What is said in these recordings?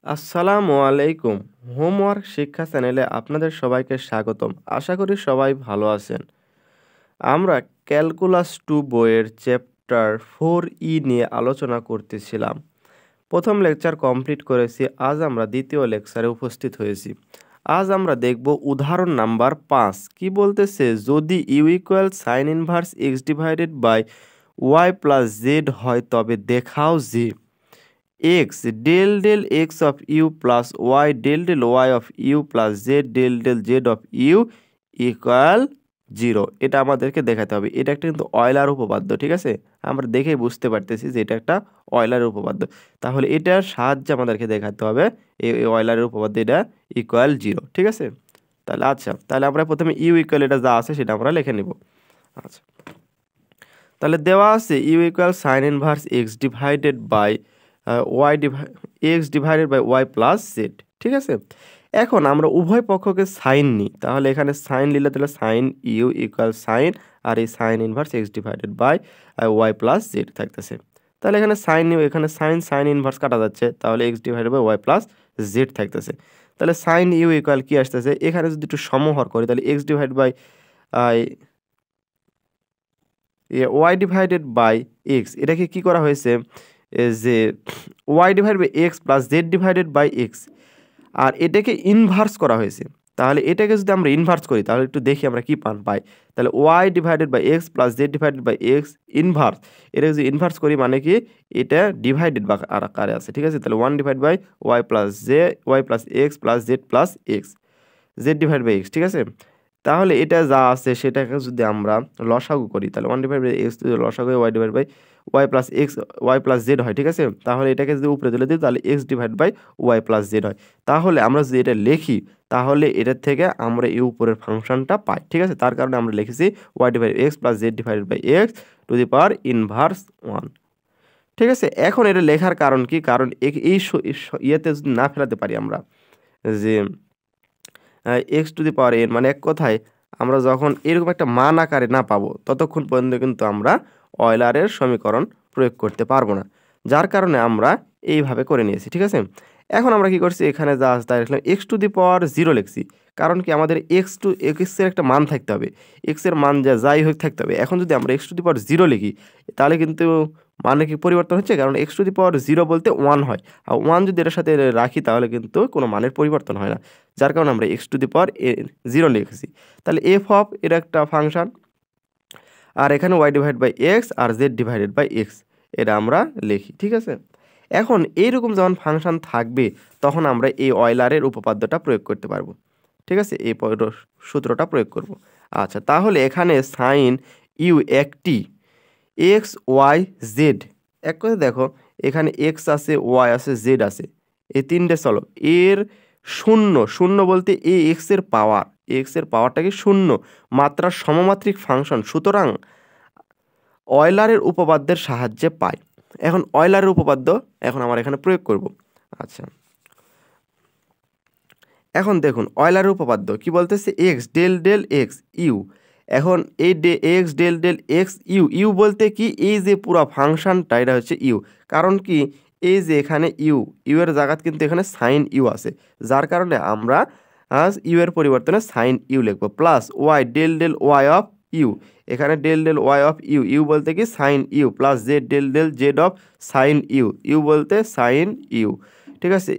আসসালামু আলাইকুম। হোমওয়ার্ক শিক্ষা চ্যানেলে আপনাদের সবাইকে স্বাগতম। আশা করি সবাই ভালো আছেন। আমরা ক্যালকুলাস 2 বইয়ের চ্যাপ্টার 4E নিয়ে আলোচনা করতেছিলাম। প্রথম লেকচার কমপ্লিট করেছি, আজ আমরা দ্বিতীয় লেকচারে উপস্থিত হয়েছি। আজ আমরা দেখব উদাহরণ নাম্বার 5। কি বলতেছে, যদি u equal sine inverse x divided by y plus z হয় তবে দেখাও যে x del del x of u plus y del del y of u plus z del del z of u equal 0। এটা আমাদেরকে দেখাতে হবে। এটা একটা কিন্তু অয়লার উপপাদ্য, ঠিক আছে? আমরা দেখেই বুঝতে পারতেছি যে এটা একটা অয়লার উপপাদ্য। তাহলে এটার সাহায্যে আমাদেরকে দেখাতে হবে এই অয়লারের উপপাদ্য এটা ইকুয়াল 0, ঠিক আছে? তাহলে আচ্ছা, তাহলে আমরা প্রথমে ইউ ইকুয়াল এটা যা আছে সেটা আমরা লিখে নিব। আচ্ছা, তাহলে দেওয়া আছে u equal sine inverse x divided by x divided by y plus z, ঠিক আছে? এখন আমরা উভয় পক্ষকে সাইন নিই, তাহলে এখানে সাইন নিলে তাহলে সাইন ইউ ইকুয়াল সাইন, আর এই sine inverse x divided by y plus z থাকতেছে। তাহলে এখানে সাইন নিউ, এখানে সাইন সাইন ইনভার্স কাটা যাচ্ছে, তাহলে x divided by y plus z থাকতেছে। তাহলে সাইন ইউ ইকুয়াল কি আসতেছে, এখানে যদি একটু সমহর করি তাহলে x divide by y divided by x, এটাকে কি করা হয়েছে যে y divide by x plus z divided by x, আর এটাকে ইনভার্স করা হয়েছে। তাহলে এটাকে যদি আমরা ইনভার্স করি তাহলে একটু দেখি আমরা কি পাই। তাহলে y divided by x plus z divided by x inverse, এটাকে যদি ইনভার্স করি মানে কি এটা ডিভাইডেড বা আকারে আছে, ঠিক আছে? তাহলে one divide by y plus x plus z plus x, z divide by x, ঠিক আছে? তাহলে এটা যা আছে সেটাকে যদি আমরা লসাগু করি তাহলে ওয়ান ডিভাইড বাই এক্স যদি লসাগু y divide by y plus x y plus z হয়, ঠিক আছে? তাহলে এটাকে যদি উপরে তুলে দিই তাহলে x divide by y plus z হয়। তাহলে আমরা যদি এটা লিখি তাহলে এটার থেকে আমরা এই উপরের ফাংশনটা পাই, ঠিক আছে? তার কারণে আমরা লিখেছি y divide x plus z divided by x to the power inverse 1, ঠিক আছে? এখন এটা লেখার কারণ কি, কারণ এই ইয়েতে যদি না ফেলাতে পারি আমরা যে x to the power N, মানে এক কথায় আমরা যখন এরকম একটা মান আকারে না পাবো ততক্ষণ পর্যন্ত কিন্তু আমরা অয়লারের সমীকরণ প্রয়োগ করতে পারবো না, যার কারণে আমরা এইভাবে করে নিয়েছি, ঠিক আছে? এখন আমরা কি করছি, এখানে যা আছে তাই লিখলাম, এক্স টু দি পাওয়ার 0 লিখছি। কারণ কি আমাদের এক্সের একটা মান থাকতে হবে, এক্সের মান যাই হোক থাকতে হবে। এখন যদি আমরা এক্স টু দি পাওয়ার 0 লিখি তাহলে কিন্তু মানে কি পরিবর্তন হচ্ছে, কারণ এক্স টু দি পাওয়ার 0 বলতে 1 হয়, আর 1 যদি এটার সাথে রাখি তাহলে কিন্তু কোনো মানের পরিবর্তন হয় না, যার কারণে আমরা এক্স টু দি পাওয়ার 0 লিখেছি। তাহলে এফ অফ এটা একটা ফাংশন, আর এখানে ওয়াই ডিভাইড বাই এক্স আর জেড ডিভাইডেড বাই এক্স এটা আমরা লিখি, ঠিক আছে? এখন এইরকম যখন ফাংশন থাকবে তখন আমরা এই অয়লারের উপপাদ্যটা প্রয়োগ করতে পারবো, ঠিক আছে? এই সূত্রটা প্রয়োগ করব। আচ্ছা, তাহলে এখানে সাইন ইউ একটি এক্স ওয়াই জেড, এক কথা দেখো এখানে এক্স আছে ওয়াই আছে জেড আছে, এই তিনটে চলো এর শূন্য, শূন্য বলতে এই এক্সের পাওয়ার, এক্সের পাওয়ারটাকে শূন্য, মাত্রার সমমাত্রিক ফাংশন, সুতরাং অয়লারের উপপাদ্যের সাহায্যে পাই। এখন অয়লারের উপপাদ্য এখন আমার এখানে প্রয়োগ করব। আচ্ছা, এখন দেখুন অয়লারের উপপাদ্য কি বলতেছে, x del del x u. এখন এই x del del x u, u বলতে কি এই যে পুরো ফাংশনটা এটা হচ্ছে ইউ, কারণ কি এই যে এখানে ইউ, ইউ এর জায়গাত কিন্তু এখানে সাইন ইউ আছে, যার কারণে আমরা ইউ এর পরিবর্তনে সাইন ইউ লিখবো, plus y del del y of u, এখানে del del y of u, u বলতে কি sine u, plus z del del z of sine u, u বলতে সাইন ইউ, ঠিক আছে?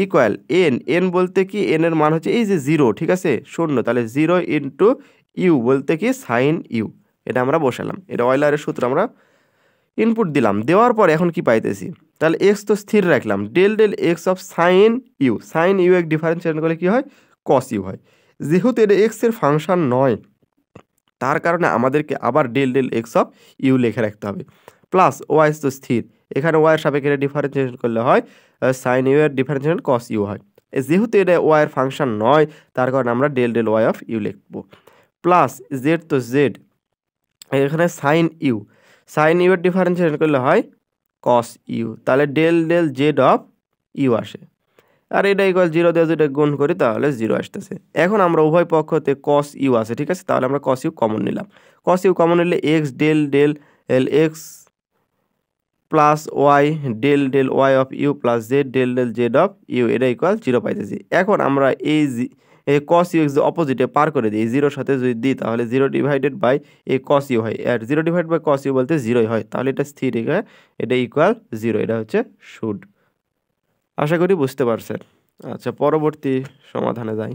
ইকুয়াল এন, এন বলতে কি N এর মান হচ্ছে এই যে 0, ঠিক আছে? শূন্য, তাহলে 0 ইন্টু ইউ বলতে কি সাইন ইউ, এটা আমরা বসালাম, এটা অয়লারের সূত্র আমরা ইনপুট দিলাম। দেওয়ার পর এখন কি পাইতেছি, তাহলে এক্স তো স্থির রাখলাম, del del x of sine u, sine u এক ডিফারেন্সিয়েশন করলে কি হয়, কস ইউ হয়। যেহেতু এটা এক্স এর ফাংশন নয় তার কারণে আমাদেরকে আবার del del x of u লিখে রাখতে হবে, প্লাস ওয়াই তো স্থির, এখানে ওয়াইয়ের সাপেক্ষে ডিফারেন্সিয়েশন করলে হয় সাইন ইউ এর ডিফারেন্সিয়েশন কস ইউ হয়। যেহেতু এটা ওয়াইয়ের ফাংশন নয় তার কারণে আমরা del del y of u লিখবো, প্লাস জেড তো জেড, এখানে সাইন ইউ, সাইন ইউ এর ডিফারেন্সিয়েশন করলে হয় কস ইউ, তাহলে del del z of u আসে, আর এটা ইকুয়াল 0 দিয়ে যদি গুণ করি তাহলে 0 আসতেছে। এখন আমরা উভয় পক্ষতে কস ইউ আছে, ঠিক আছে? তাহলে আমরা কস ইউ কমন নিলাম, কস ইউ কমন নিলে x del del L x plus y del del y of u plus z del del z of u এটা ইকুয়াল 0 পাইতেছি। এখন আমরা এই কস ইউ এক্স অপোজিটে পার করে দিই, 0-র সাথে যদি দিই তাহলে 0 ডিভাইডেড বাই এই কস ইউ হয়, আর 0 ডিভাইড বাই কস ইউ বলতে 0ই হয়, তাহলে এটা স্থির রেখে এটা ইকুয়াল 0, এটা হচ্ছে শুড। আশা করি বুঝতে পারছেন। আচ্ছা, পরবর্তী সমাধানে যাই।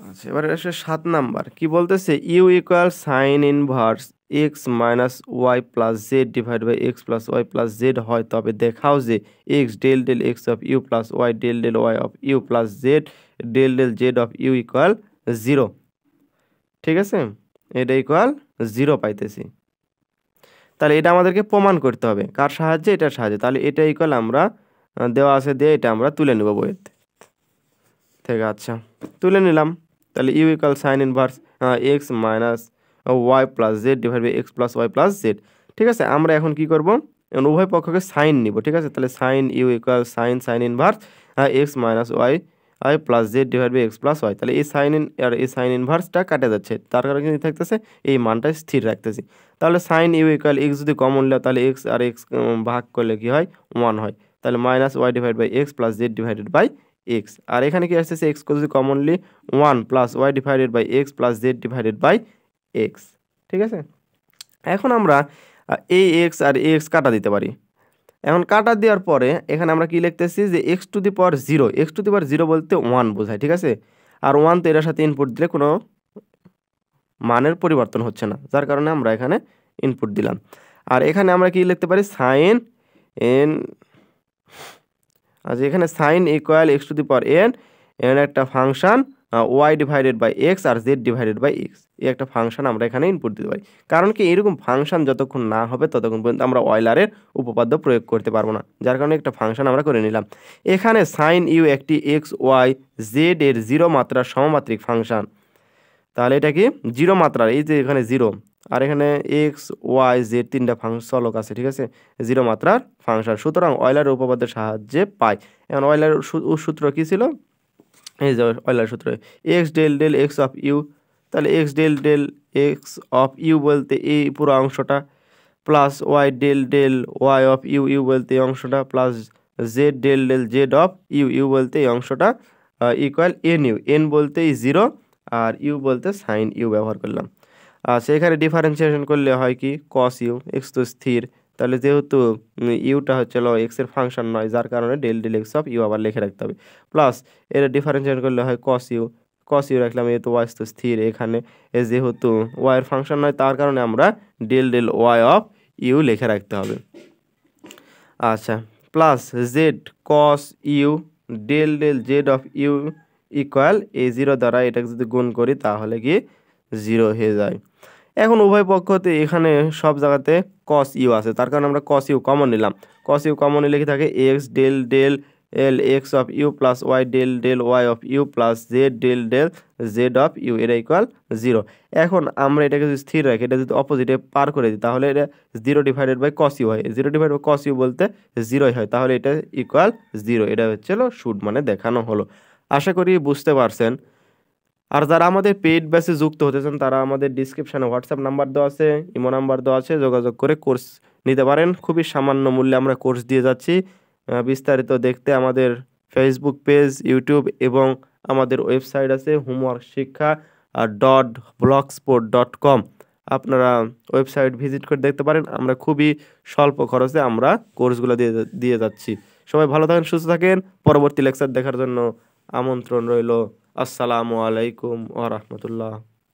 আচ্ছা, এবারে আসে 7 নাম্বার। কি বলতেছে, u equal sine inverse x minus y plus z divide by x plus y plus z হয়, তবে দেখাও যে x del del x of u plus y del del y of u plus z del del z of u equal 0। ঠিক আছে, এটা equal 0 পাইতেছি। তাহলে এটা আমাদেরকে প্রমাণ করতে হবে, কার সাহায্যে? এটার সাহায্যে। তাহলে এটা ইকুয়াল আমরা দেওয়া আছে দিয়ে এটা আমরা তুলে নেব বইয়ের থেকে। আচ্ছা, তুলে নিলাম। তাহলে u equal sine inverse x minus y plus z divide by x plus y plus z. ঠিক আছে, আমরা এখন কি করব, এখন উভয় পক্ষকে সাইন নিব। ঠিক আছে, তাহলে sine u equal sine inverse x minus y plus z divide by x plus y. তাহলে এই সাইন ইন আর এই সাইন ইনভার্সটা কাটে যাচ্ছে, তার কারণে কিন্তু থাকতেছে এই মানটা স্থির রাখতেছি। তাহলে সাইন ইউ ইকুয়াল এক্স যদি কমন নেয় তাহলে এক্স আর এক্স ভাগ করলে কি হয়, 1 হয়। তাহলে minus y divide by x plus z divided by x. আর এখানে কি আসতেছে, এক্স যদি commonly 1 plus y divided by x plus z divided by x. ঠিক আছে, এখন আমরা এই এক্স আর এক্স কাটা দিতে পারি। এখন কাটা দেওয়ার পরে এখানে আমরা কি লিখতেছি যে x to the power 0, x to the power 0 বলতে 1 বোঝায়। ঠিক আছে, আর 1 তো এর সাথে ইনপুট দিলে কোনো মানের পরিবর্তন হচ্ছে না, যার কারণে আমরা এখানে ইনপুট দিলাম। আর এখানে আমরা কি লিখতে পারি, সাইন এন, আচ্ছা এখানে sine equal x to the power n, n একটা function y divided by x আর জেড ডিভাইডেড বাই এক্স, এই একটা ফাংশন আমরা এখানে ইনপুট দিতে পারি। কারণ কি, এরকম ফাংশন যতক্ষণ না হবে ততক্ষণ পর্যন্ত আমরা অয়লারের উপপাদ্য প্রয়োগ করতে পারবো না, যার কারণে একটা ফাংশন আমরা করে নিলাম। এখানে সাইন ইউ একটি এক্স ওয়াই জেড এর 0 মাত্রার সমমাত্রিক ফাংশন। তাহলে এটা কি 0 মাত্রার, এই যে এখানে 0 আর এখানে এক্স ওয়াই জেড তিনটা চলক আছে। ঠিক আছে, 0 মাত্রার ফাংশন, সুতরাং অয়লারের উপপাদ্যের সাহায্যে পাই। এখন অয়লারের সূত্র কি ছিল, এই যে অয়লারের সূত্র x del del x of u. তাহলে x del del x of u বলতে এই পুরো অংশটা, plus y del del y of u, u বলতে এই অংশটা, plus z del del z of u, u বলতে এই অংশটা, ইকুয়াল এন ইউ, এন বলতে এই 0 আর ইউ বলতে সাইন ইউ ব্যবহার করলাম। আচ্ছা, এখানে ডিফারেন্সিয়েশন করলে হয় কি, কস ইউ, এক্স তো স্থির, তাহলে যেহেতু ইউটা হচ্ছে এক্সের ফাংশন নয়, যার কারণে del del x of u আবার লিখে রাখতে হবে। প্লাস এর ডিফারেন্সিয়েশন করলে হয় কস ইউ, কস ইউ রাখলাম, এ তো ওয়াই তো স্থির, এখানে যেহেতু ওয়াইয়ের ফাংশন নয় তার কারণে আমরা del del y of u লিখে রাখতে হবে। আচ্ছা, প্লাস জেড কস u del del z of u equal এই 0 দ্বারা এটাকে যদি গুণ করি তাহলে কি 0 হয়ে যায়। এখন উভয় পক্ষতে এখানে সব জায়গাতে কস ইউ আছে, তার কারণে আমরা কস ইউ কমন নিলাম। কস ইউ কমন নিলে কি থাকে, x del del L x of u plus y del del y of u plus z del del z of u, এটা ইকুয়াল 0। এখন আমরা এটাকে যদি স্থির রাখি, এটা যদি অপোজিটে পার করে দিই তাহলে এটা 0 ডিভাইডেড বাই কস ইউ হয়, 0 ডিভাইড বাই কস ইউ বলতে 0ই হয়, তাহলে এটা ইকুয়াল 0। এটা হচ্ছে শুড মানে দেখানো হলো। আশা করি বুঝতে পারছেন। আর যারা আমাদের পেইড ব্যাচে যুক্ত হতে চান তারা আমাদের ডিসক্রিপশানে হোয়াটসঅ্যাপ নাম্বার দেওয়া আছে, ইমো নাম্বার দেওয়া আছে, যোগাযোগ করে কোর্স নিতে পারেন। খুবই সামান্য মূল্যে আমরা কোর্স দিয়ে যাচ্ছি। বিস্তারিত দেখতে আমাদের ফেসবুক পেজ, ইউটিউব এবং আমাদের ওয়েবসাইট আছে হোমওয়ার্ক শিক্ষা .blogspot.com, আপনারা ওয়েবসাইট ভিজিট করে দেখতে পারেন। আমরা খুবই স্বল্প খরচে আমরা কোর্সগুলো দিয়ে যাচ্ছি। সবাই ভালো থাকেন, সুস্থ থাকেন। পরবর্তী লেকচার দেখার জন্য আমন্ত্রণ রইল। আসসালামু আলাইকুম ওয়া রাহমাতুল্লাহ।